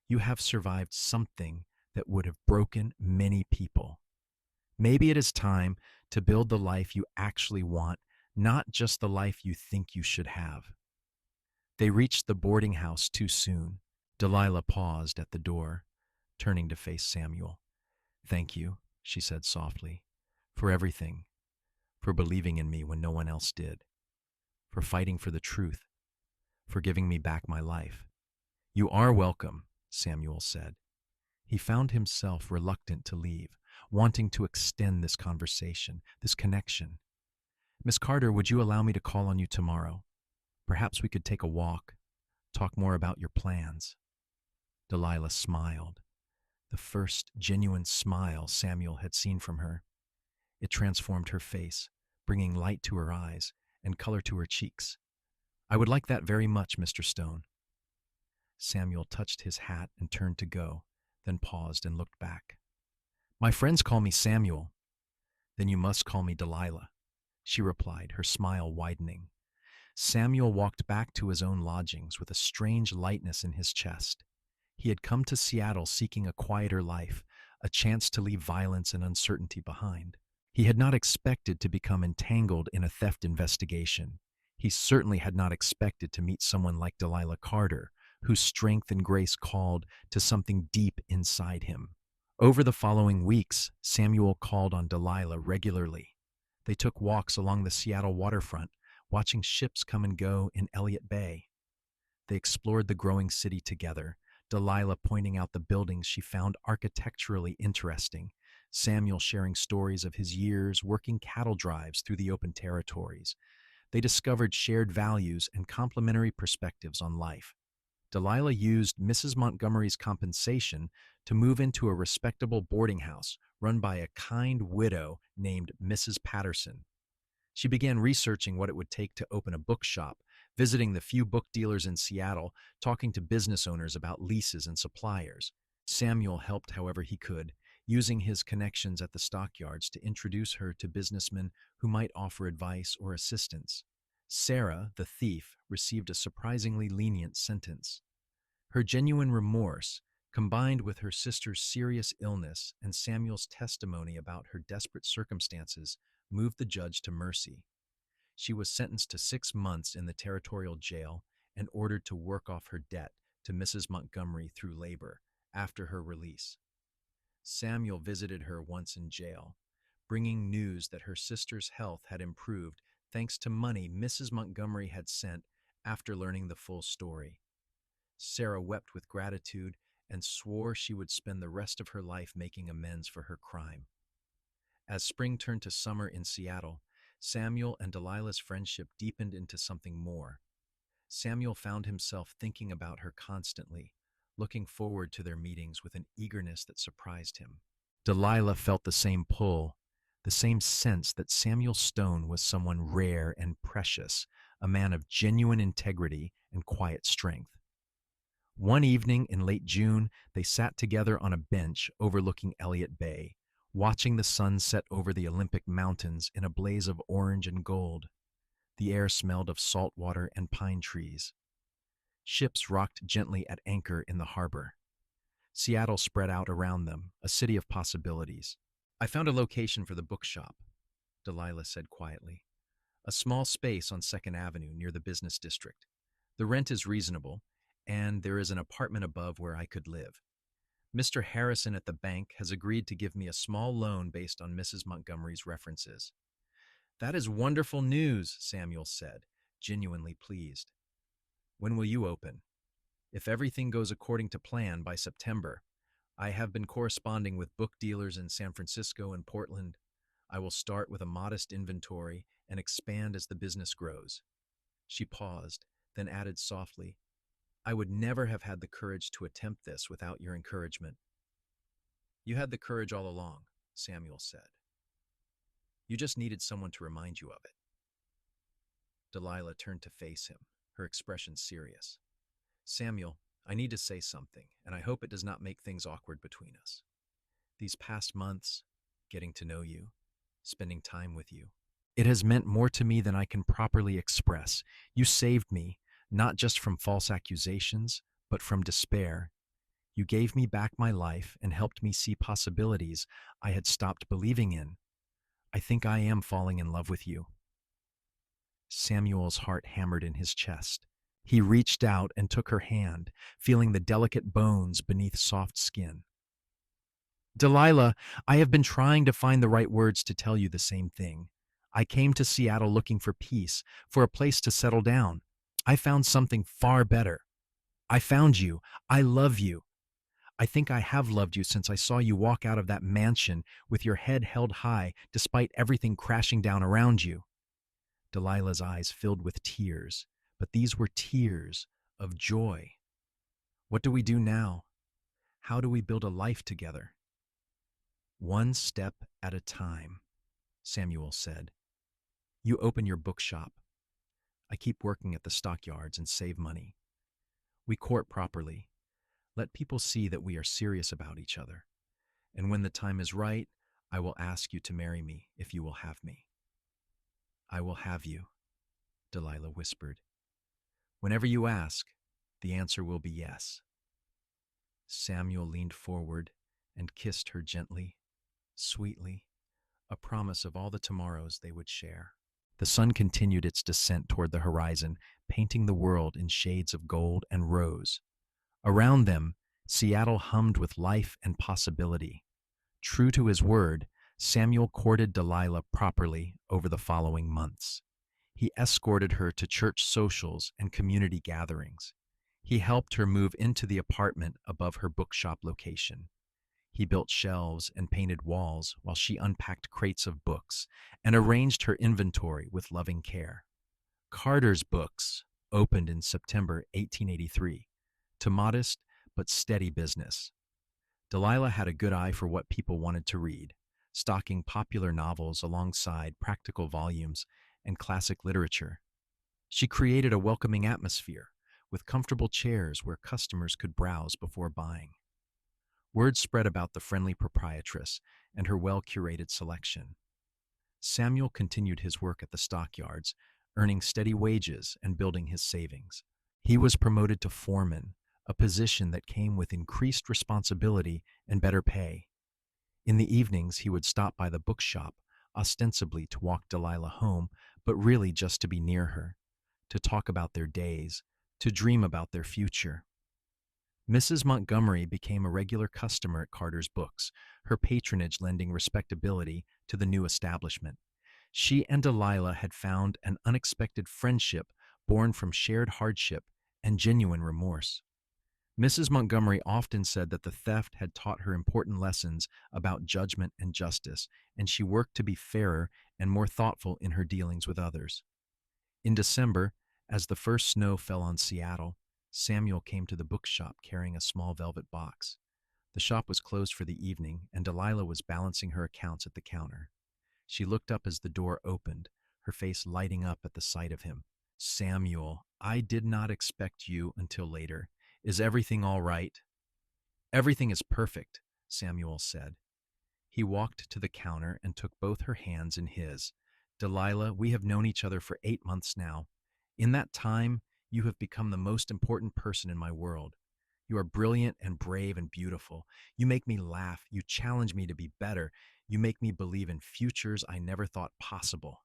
You have survived something that would have broken many people. Maybe it is time to build the life you actually want, not just the life you think you should have. They reached the boarding house too soon. Delilah paused at the door, turning to face Samuel. Thank you, she said softly, for everything, for believing in me when no one else did, for fighting for the truth, for giving me back my life. You are welcome, Samuel said. He found himself reluctant to leave, wanting to extend this conversation, this connection. Miss Carter, would you allow me to call on you tomorrow? Perhaps we could take a walk, talk more about your plans. Delilah smiled, the first genuine smile Samuel had seen from her. It transformed her face, bringing light to her eyes and color to her cheeks. I would like that very much, Mr. Stone. Samuel touched his hat and turned to go, then paused and looked back. My friends call me Samuel. Then you must call me Delilah, she replied, her smile widening. Samuel walked back to his own lodgings with a strange lightness in his chest. He had come to Seattle seeking a quieter life, a chance to leave violence and uncertainty behind. He had not expected to become entangled in a theft investigation. He certainly had not expected to meet someone like Delilah Carter, whose strength and grace called to something deep inside him. Over the following weeks, Samuel called on Delilah regularly. They took walks along the Seattle waterfront, watching ships come and go in Elliott Bay. They explored the growing city together, Delilah pointing out the buildings she found architecturally interesting, Samuel sharing stories of his years working cattle drives through the open territories. They discovered shared values and complementary perspectives on life. Delilah used Mrs. Montgomery's compensation to move into a respectable boarding house run by a kind widow named Mrs. Patterson. She began researching what it would take to open a bookshop, visiting the few book dealers in Seattle, talking to business owners about leases and suppliers. Samuel helped however he could, using his connections at the stockyards to introduce her to businessmen who might offer advice or assistance. Sarah, the thief, received a surprisingly lenient sentence. Her genuine remorse, combined with her sister's serious illness and Samuel's testimony about her desperate circumstances, moved the judge to mercy. She was sentenced to 6 months in the territorial jail and ordered to work off her debt to Mrs. Montgomery through labor after her release. Samuel visited her once in jail, bringing news that her sister's health had improved thanks to money Mrs. Montgomery had sent after learning the full story. Sarah wept with gratitude and swore she would spend the rest of her life making amends for her crime. As spring turned to summer in Seattle, Samuel and Delilah's friendship deepened into something more. Samuel found himself thinking about her constantly, looking forward to their meetings with an eagerness that surprised him. Delilah felt the same pull, the same sense that Samuel Stone was someone rare and precious, a man of genuine integrity and quiet strength. One evening in late June, they sat together on a bench overlooking Elliott Bay, watching the sun set over the Olympic Mountains in a blaze of orange and gold. The air smelled of salt water and pine trees. Ships rocked gently at anchor in the harbor. Seattle spread out around them, a city of possibilities. I found a location for the bookshop, Delilah said quietly. A small space on 2nd Avenue near the business district. The rent is reasonable, and there is an apartment above where I could live. Mr. Harrison at the bank has agreed to give me a small loan based on Mrs. Montgomery's references. That is wonderful news, Samuel said, genuinely pleased. When will you open? If everything goes according to plan by September, I have been corresponding with book dealers in San Francisco and Portland. I will start with a modest inventory and expand as the business grows. She paused, then added softly, I would never have had the courage to attempt this without your encouragement. You had the courage all along, Samuel said. You just needed someone to remind you of it. Delilah turned to face him, her expression serious. Samuel, I need to say something, and I hope it does not make things awkward between us. These past months, getting to know you, spending time with you, it has meant more to me than I can properly express. You saved me, not just from false accusations, but from despair. You gave me back my life and helped me see possibilities I had stopped believing in. I think I am falling in love with you. Samuel's heart hammered in his chest. He reached out and took her hand, feeling the delicate bones beneath soft skin. Delilah, I have been trying to find the right words to tell you the same thing. I came to Seattle looking for peace, for a place to settle down. I found something far better. I found you. I love you. I think I have loved you since I saw you walk out of that mansion with your head held high despite everything crashing down around you. Delilah's eyes filled with tears, but these were tears of joy. What do we do now? How do we build a life together? One step at a time, Samuel said. You open your bookshop. I keep working at the stockyards and save money. We court properly. Let people see that we are serious about each other. And when the time is right, I will ask you to marry me if you will have me. I will have you, Delilah whispered. Whenever you ask, the answer will be yes. Samuel leaned forward and kissed her gently, sweetly, a promise of all the tomorrows they would share. The sun continued its descent toward the horizon, painting the world in shades of gold and rose. Around them, Seattle hummed with life and possibility. True to his word, Samuel courted Delilah properly over the following months. He escorted her to church socials and community gatherings. He helped her move into the apartment above her bookshop location. He built shelves and painted walls while she unpacked crates of books and arranged her inventory with loving care. Carter's Books opened in September 1883, to modest but steady business. Delilah had a good eye for what people wanted to read, stocking popular novels alongside practical volumes and classic literature. She created a welcoming atmosphere with comfortable chairs where customers could browse before buying. Word spread about the friendly proprietress and her well-curated selection. Samuel continued his work at the stockyards, earning steady wages and building his savings. He was promoted to foreman, a position that came with increased responsibility and better pay. In the evenings, he would stop by the bookshop, ostensibly to walk Delilah home, but really just to be near her, to talk about their days, to dream about their future. Mrs. Montgomery became a regular customer at Carter's Books, her patronage lending respectability to the new establishment. She and Delilah had found an unexpected friendship born from shared hardship and genuine remorse. Mrs. Montgomery often said that the theft had taught her important lessons about judgment and justice, and she worked to be fairer and more thoughtful in her dealings with others. In December, as the first snow fell on Seattle, Samuel came to the bookshop carrying a small velvet box. The shop was closed for the evening, and Delilah was balancing her accounts at the counter. She looked up as the door opened, her face lighting up at the sight of him. Samuel, I did not expect you until later. Is everything all right? Everything is perfect, Samuel said. He walked to the counter and took both her hands in his. Delilah, we have known each other for 8 months now. In that time, you have become the most important person in my world. You are brilliant and brave and beautiful. You make me laugh. You challenge me to be better. You make me believe in futures I never thought possible.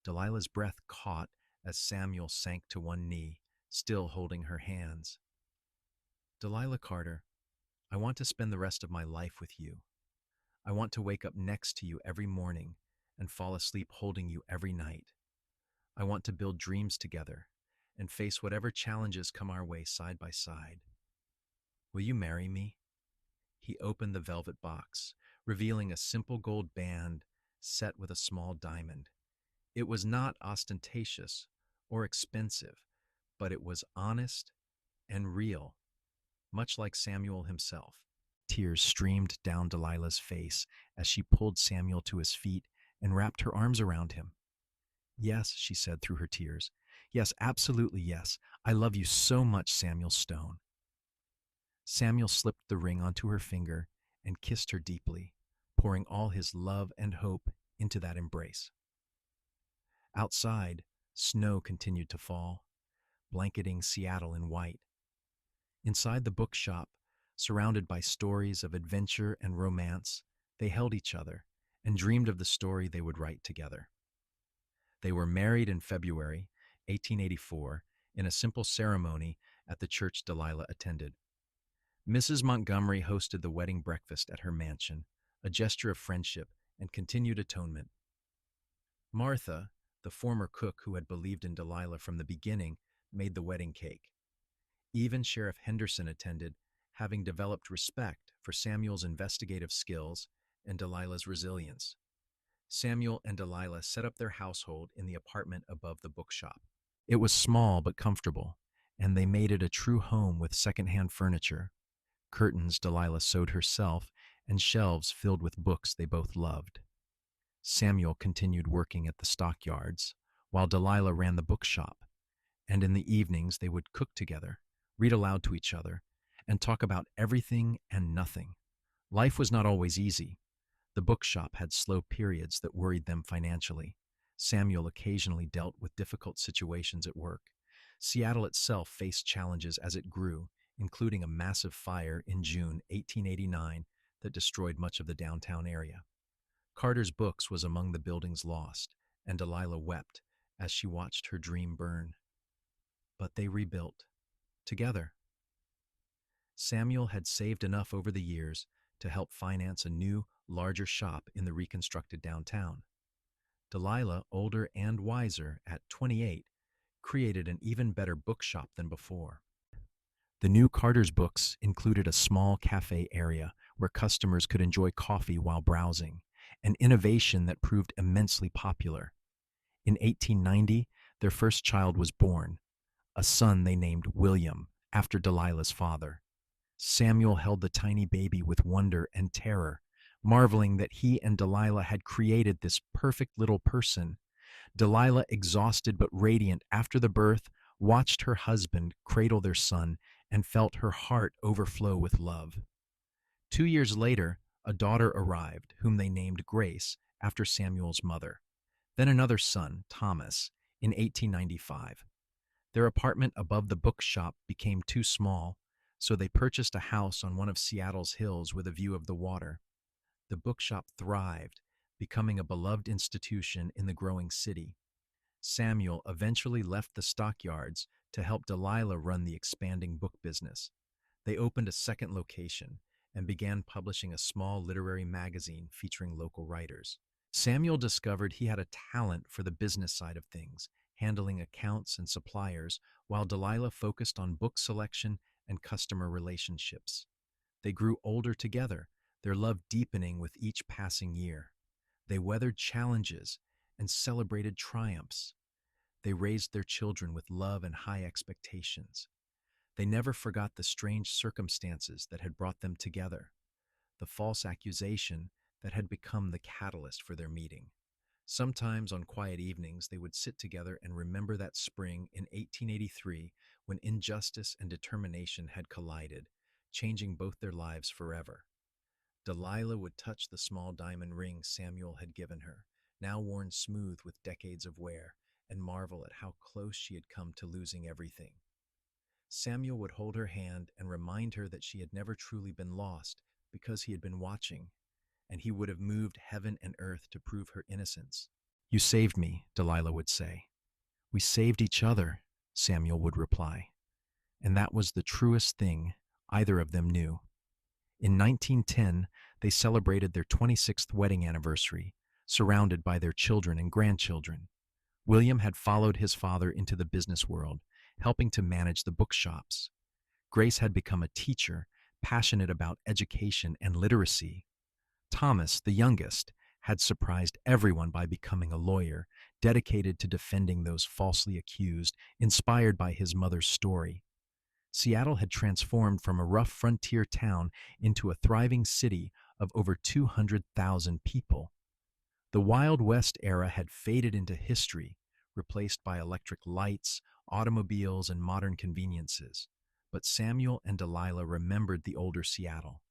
Delilah's breath caught as Samuel sank to one knee, still holding her hands. Delilah Carter, I want to spend the rest of my life with you. I want to wake up next to you every morning and fall asleep holding you every night. I want to build dreams together and face whatever challenges come our way side by side. Will you marry me? He opened the velvet box, revealing a simple gold band set with a small diamond. It was not ostentatious or expensive, but it was honest and real, much like Samuel himself. Tears streamed down Delilah's face as she pulled Samuel to his feet and wrapped her arms around him. Yes, she said through her tears. Yes, absolutely yes. I love you so much, Samuel Stone. Samuel slipped the ring onto her finger and kissed her deeply, pouring all his love and hope into that embrace. Outside, snow continued to fall, blanketing Seattle in white. Inside the bookshop, surrounded by stories of adventure and romance, they held each other and dreamed of the story they would write together. They were married in February 1884 in a simple ceremony at the church Delilah attended. Mrs. Montgomery hosted the wedding breakfast at her mansion, a gesture of friendship and continued atonement. Martha, the former cook who had believed in Delilah from the beginning, made the wedding cake. Even Sheriff Henderson attended, having developed respect for Samuel's investigative skills and Delilah's resilience. Samuel and Delilah set up their household in the apartment above the bookshop. It was small but comfortable, and they made it a true home with secondhand furniture, curtains Delilah sewed herself, and shelves filled with books they both loved. Samuel continued working at the stockyards, while Delilah ran the bookshop, and in the evenings they would cook together, read aloud to each other, and talk about everything and nothing. Life was not always easy. The bookshop had slow periods that worried them financially. Samuel occasionally dealt with difficult situations at work. Seattle itself faced challenges as it grew, including a massive fire in June 1889 that destroyed much of the downtown area. Carter's books was among the buildings lost, and Delilah wept as she watched her dream burn. But they rebuilt, together. Samuel had saved enough over the years to help finance a new, larger shop in the reconstructed downtown. Delilah, older and wiser at 28, created an even better bookshop than before. The new Carter's books included a small cafe area where customers could enjoy coffee while browsing, an innovation that proved immensely popular. In 1890, their first child was born, a son they named William, after Delilah's father. Samuel held the tiny baby with wonder and terror, marveling that he and Delilah had created this perfect little person. Delilah, exhausted but radiant after the birth, watched her husband cradle their son and felt her heart overflow with love. 2 years later, a daughter arrived, whom they named Grace, after Samuel's mother. Then another son, Thomas, in 1895. Their apartment above the bookshop became too small, so they purchased a house on one of Seattle's hills with a view of the water. The bookshop thrived, becoming a beloved institution in the growing city. Samuel eventually left the stockyards to help Delilah run the expanding book business. They opened a second location and began publishing a small literary magazine featuring local writers. Samuel discovered he had a talent for the business side of things, handling accounts and suppliers, while Delilah focused on book selection and customer relationships. They grew older together, their love deepening with each passing year. They weathered challenges and celebrated triumphs. They raised their children with love and high expectations. They never forgot the strange circumstances that had brought them together, the false accusation that had become the catalyst for their meeting. Sometimes on quiet evenings, they would sit together and remember that spring in 1883 when injustice and determination had collided, changing both their lives forever. Delilah would touch the small diamond ring Samuel had given her, now worn smooth with decades of wear, and marvel at how close she had come to losing everything. Samuel would hold her hand and remind her that she had never truly been lost because he had been watching, and he would have moved heaven and earth to prove her innocence. You saved me, Delilah would say. We saved each other, Samuel would reply. And that was the truest thing either of them knew. In 1910, they celebrated their 26th wedding anniversary, surrounded by their children and grandchildren. William had followed his father into the business world, helping to manage the bookshops. Grace had become a teacher, passionate about education and literacy. Thomas, the youngest, had surprised everyone by becoming a lawyer, dedicated to defending those falsely accused, inspired by his mother's story. Seattle had transformed from a rough frontier town into a thriving city of over 200,000 people. The Wild West era had faded into history, replaced by electric lights, automobiles, and modern conveniences. But Samuel and Delilah remembered the older Seattle,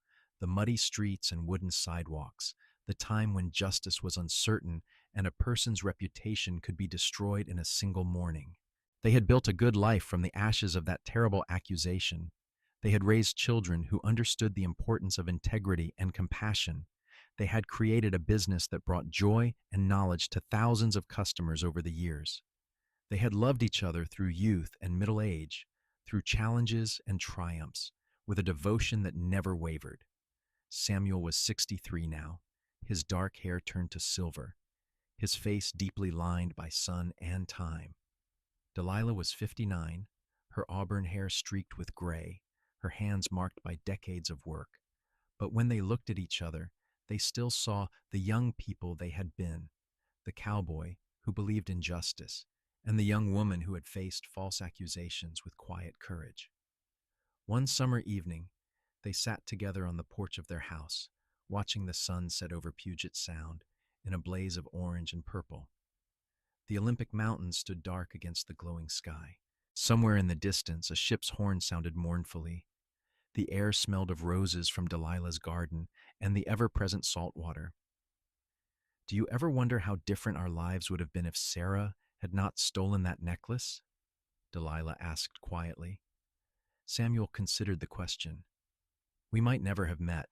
the muddy streets and wooden sidewalks, the time when justice was uncertain and a person's reputation could be destroyed in a single morning. They had built a good life from the ashes of that terrible accusation. They had raised children who understood the importance of integrity and compassion. They had created a business that brought joy and knowledge to thousands of customers over the years. They had loved each other through youth and middle age, through challenges and triumphs, with a devotion that never wavered. Samuel was 63 now, his dark hair turned to silver, his face deeply lined by sun and time. Delilah was 59, her auburn hair streaked with gray, her hands marked by decades of work. But when they looked at each other, they still saw the young people they had been, the cowboy who believed in justice, and the young woman who had faced false accusations with quiet courage. One summer evening, they sat together on the porch of their house, watching the sun set over Puget Sound in a blaze of orange and purple. The Olympic Mountains stood dark against the glowing sky. Somewhere in the distance, a ship's horn sounded mournfully. The air smelled of roses from Delilah's garden and the ever-present salt water. Do you ever wonder how different our lives would have been if Sarah had not stolen that necklace? Delilah asked quietly. Samuel considered the question. We might never have met,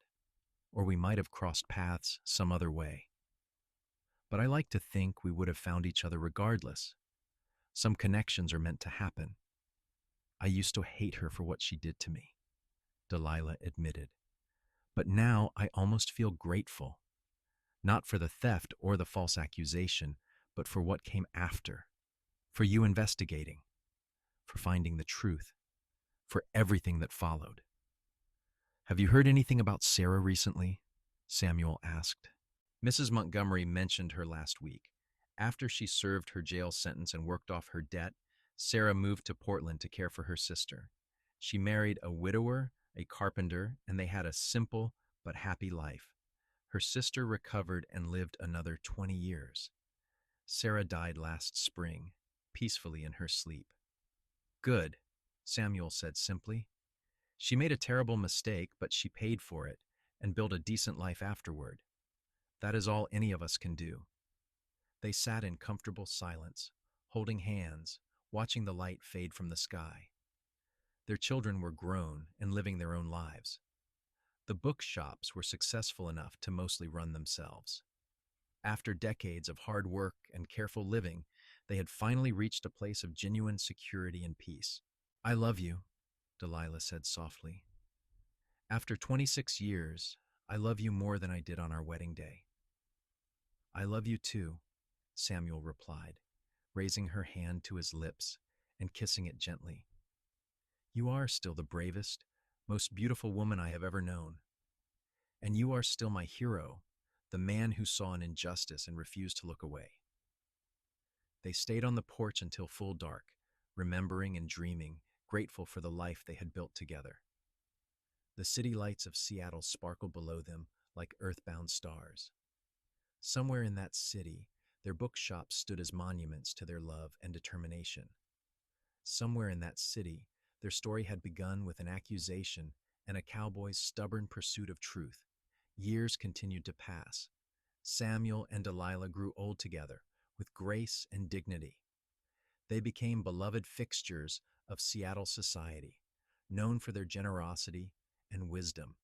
or we might have crossed paths some other way. But I like to think we would have found each other regardless. Some connections are meant to happen. I used to hate her for what she did to me, Delilah admitted. But now I almost feel grateful. Not for the theft or the false accusation, but for what came after. For you investigating. For finding the truth. For everything that followed. Have you heard anything about Sarah recently? Samuel asked. Mrs. Montgomery mentioned her last week. After she served her jail sentence and worked off her debt, Sarah moved to Portland to care for her sister. She married a widower, a carpenter, and they had a simple but happy life. Her sister recovered and lived another 20 years. Sarah died last spring, peacefully in her sleep. Good, Samuel said simply. She made a terrible mistake, but she paid for it and built a decent life afterward. That is all any of us can do. They sat in comfortable silence, holding hands, watching the light fade from the sky. Their children were grown and living their own lives. The bookshops were successful enough to mostly run themselves. After decades of hard work and careful living, they had finally reached a place of genuine security and peace. I love you, Delilah said softly. After 26 years, I love you more than I did on our wedding day. I love you too, Samuel replied, raising her hand to his lips and kissing it gently. You are still the bravest, most beautiful woman I have ever known. And you are still my hero, the man who saw an injustice and refused to look away. They stayed on the porch until full dark, remembering and dreaming, grateful for the life they had built together. The city lights of Seattle sparkled below them like earthbound stars. Somewhere in that city, their bookshops stood as monuments to their love and determination. Somewhere in that city, their story had begun with an accusation and a cowboy's stubborn pursuit of truth. Years continued to pass. Samuel and Delilah grew old together, with grace and dignity. They became beloved fixtures of Seattle society, known for their generosity and wisdom.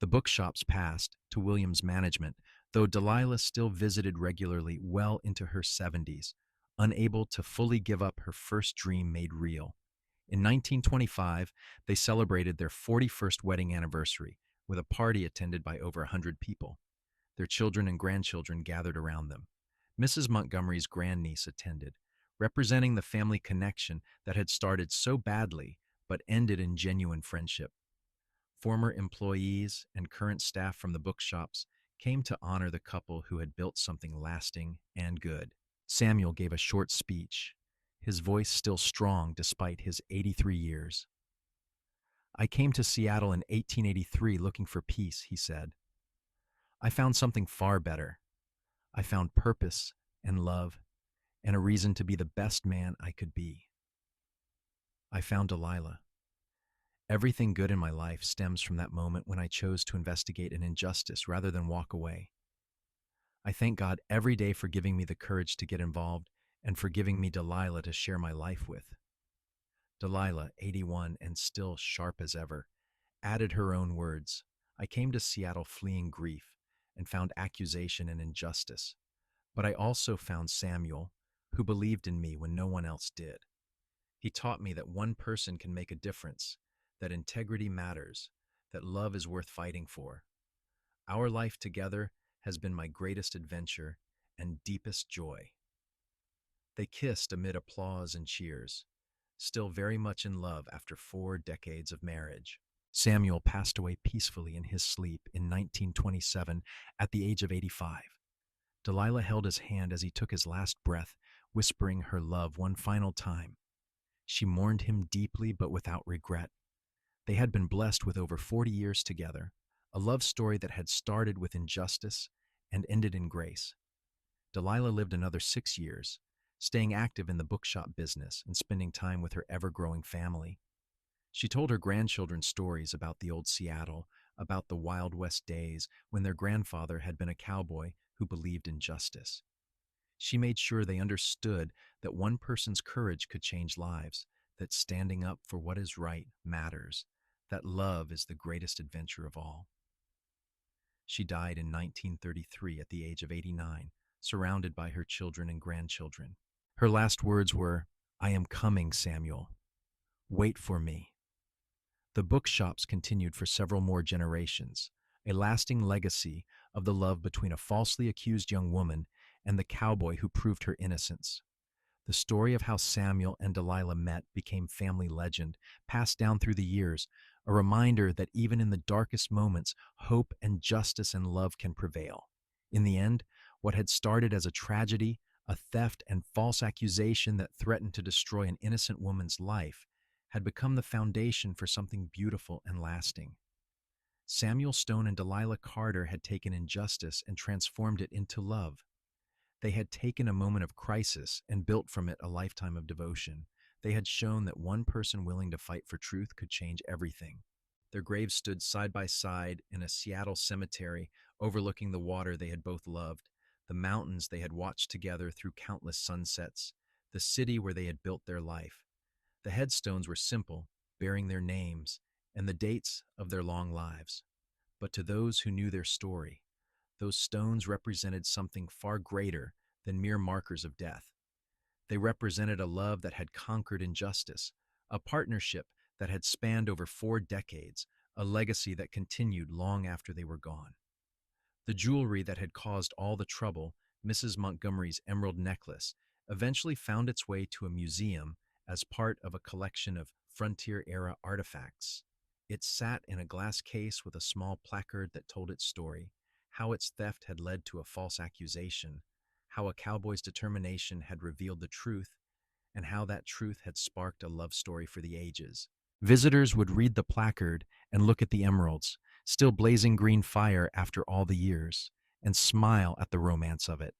The bookshops passed to Williams' management, though Delilah still visited regularly well into her 70s, unable to fully give up her first dream made real. In 1925, they celebrated their 41st wedding anniversary with a party attended by over 100 people. Their children and grandchildren gathered around them. Mrs. Montgomery's grandniece attended, representing the family connection that had started so badly but ended in genuine friendship. Former employees and current staff from the bookshops came to honor the couple who had built something lasting and good. Samuel gave a short speech, his voice still strong despite his 83 years. "I came to Seattle in 1883 looking for peace," he said. "I found something far better. I found purpose and love and a reason to be the best man I could be. I found Delilah. Everything good in my life stems from that moment when I chose to investigate an injustice rather than walk away. I thank God every day for giving me the courage to get involved and for giving me Delilah to share my life with." Delilah, 81 and still sharp as ever, added her own words. "I came to Seattle fleeing grief and found accusation and injustice. But I also found Samuel, who believed in me when no one else did. He taught me that one person can make a difference, that integrity matters, that love is worth fighting for. Our life together has been my greatest adventure and deepest joy." They kissed amid applause and cheers, still very much in love after 4 decades of marriage. Samuel passed away peacefully in his sleep in 1927 at the age of 85. Delilah held his hand as he took his last breath, whispering her love one final time. She mourned him deeply but without regret. They had been blessed with over 40 years together, a love story that had started with injustice and ended in grace. Delilah lived another 6 years, staying active in the bookshop business and spending time with her ever-growing family. She told her grandchildren stories about the old Seattle, about the Wild West days when their grandfather had been a cowboy who believed in justice. She made sure they understood that one person's courage could change lives, that standing up for what is right matters, that love is the greatest adventure of all. She died in 1933 at the age of 89, surrounded by her children and grandchildren. Her last words were, "I am coming, Samuel. Wait for me." The bookshops continued for several more generations, a lasting legacy of the love between a falsely accused young woman and the cowboy who proved her innocence. The story of how Samuel and Delilah met became family legend, passed down through the years, a reminder that even in the darkest moments, hope and justice and love can prevail. In the end, what had started as a tragedy, a theft and false accusation that threatened to destroy an innocent woman's life, had become the foundation for something beautiful and lasting. Samuel Stone and Delilah Carter had taken injustice and transformed it into love. They had taken a moment of crisis and built from it a lifetime of devotion. They had shown that one person willing to fight for truth could change everything. Their graves stood side by side in a Seattle cemetery overlooking the water they had both loved, the mountains they had watched together through countless sunsets, the city where they had built their life. The headstones were simple, bearing their names and the dates of their long lives. But to those who knew their story, those stones represented something far greater than mere markers of death. They represented a love that had conquered injustice, a partnership that had spanned over 4 decades, a legacy that continued long after they were gone. The jewelry that had caused all the trouble, Mrs. Montgomery's emerald necklace, eventually found its way to a museum as part of a collection of frontier-era artifacts. It sat in a glass case with a small placard that told its story, how its theft had led to a false accusation, how a cowboy's determination had revealed the truth, and how that truth had sparked a love story for the ages. Visitors would read the placard and look at the emeralds, still blazing green fire after all the years, and smile at the romance of it.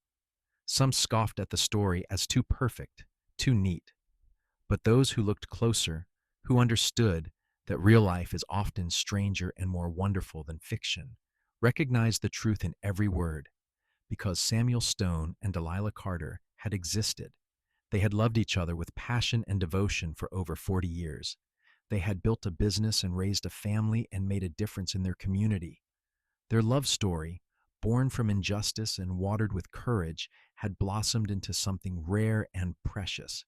Some scoffed at the story as too perfect, too neat. But those who looked closer, who understood that real life is often stranger and more wonderful than fiction, recognized the truth in every word. Because Samuel Stone and Delilah Carter had existed, They had loved each other with passion and devotion for over 40 years. They had built a business and raised a family and made a difference in their community. Their love story, born from injustice and watered with courage, had blossomed into something rare and precious.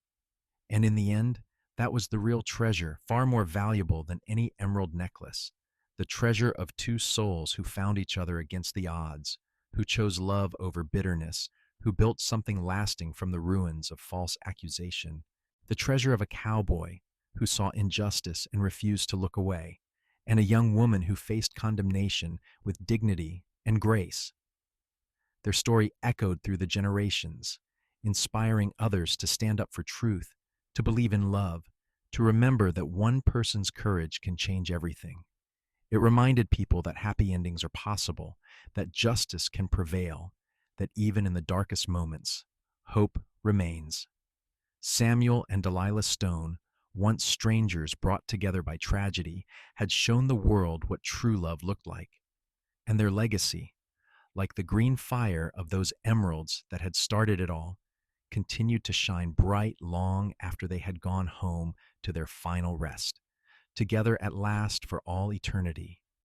And in the end, that was the real treasure, far more valuable than any emerald necklace. The treasure of two souls who found each other against the odds, who chose love over bitterness, who built something lasting from the ruins of false accusation. The treasure of a cowboy who saw injustice and refused to look away, and a young woman who faced condemnation with dignity and grace. Their story echoed through the generations, inspiring others to stand up for truth, to believe in love, to remember that one person's courage can change everything. It reminded people that happy endings are possible, that justice can prevail, that even in the darkest moments, hope remains. Samuel and Delilah Stone, once strangers brought together by tragedy, had shown the world what true love looked like. And their legacy, like the green fire of those emeralds that had started it all, continued to shine bright long after they had gone home to their final rest, together at last for all eternity.